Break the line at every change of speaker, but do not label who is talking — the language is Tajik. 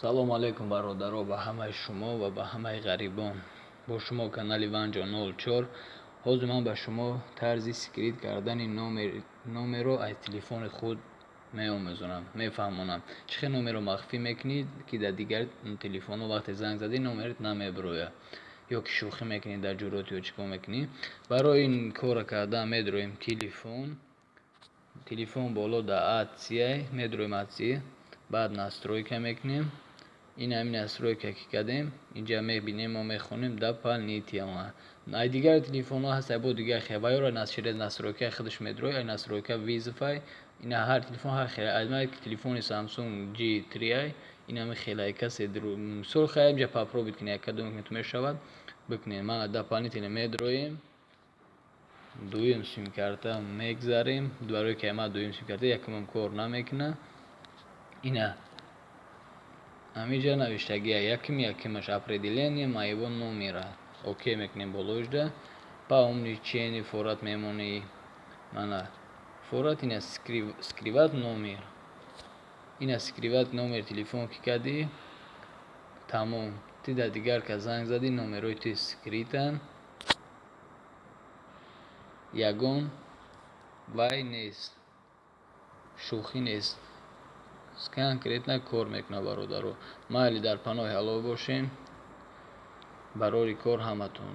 салом алейкум бародаро, ба ҳамаи шумо ва ба ҳамаи ғарибон. Бо шумо канали Ванҷо 04. ҳозир ман ба шумо тарзи скрит кардани номерро аз телефони худ меомӯзонам, мефаҳмонам. чӣ хел номерро махфӣ мекунед ки дар дигар телефонҳо вақте занг задӣ номерит намебирояд, ё ки шӯхӣ мекунед дар ҷурӯт ё чӣ кор мекунед. Барои ин кора кардан медроем телефон боло дар опсия медроем опсия, баъд настройка мекунем. ин ҳамин настройка ки кардем, инҷа мебинем, мо мехонем дополнительно. ай дигар телефонҳо ҳаст, бо дигар хебаёра через настройка худаш медрои, ай настройка визифай. ина ҳар телефон ҳар хела. ай телефони Samsung G3i, ин ҳамин хелаи касе мисол хай инҷа попробуйте кунед, кадом мешавад бикунед. ман дополнительно медроем, дуюм сим-карта мегзарем, барои ки ман дуюм сим-карта якумам кор намекуна. ина ҳаминҷа навиштагия якимаш определение моего номера. окей мекунем болоижда. по умничению форат мемони мана форат ина скриват номер. ина скриват номер телефон ки кади тамом. ти дар дигар ка занг зади номерои ти скритан. ягон вай нест, шӯхӣ нест. конкретно кор мекуна бародаро. майли дар паноҳи Аллоҳ бошем. барори кор ҳаматон.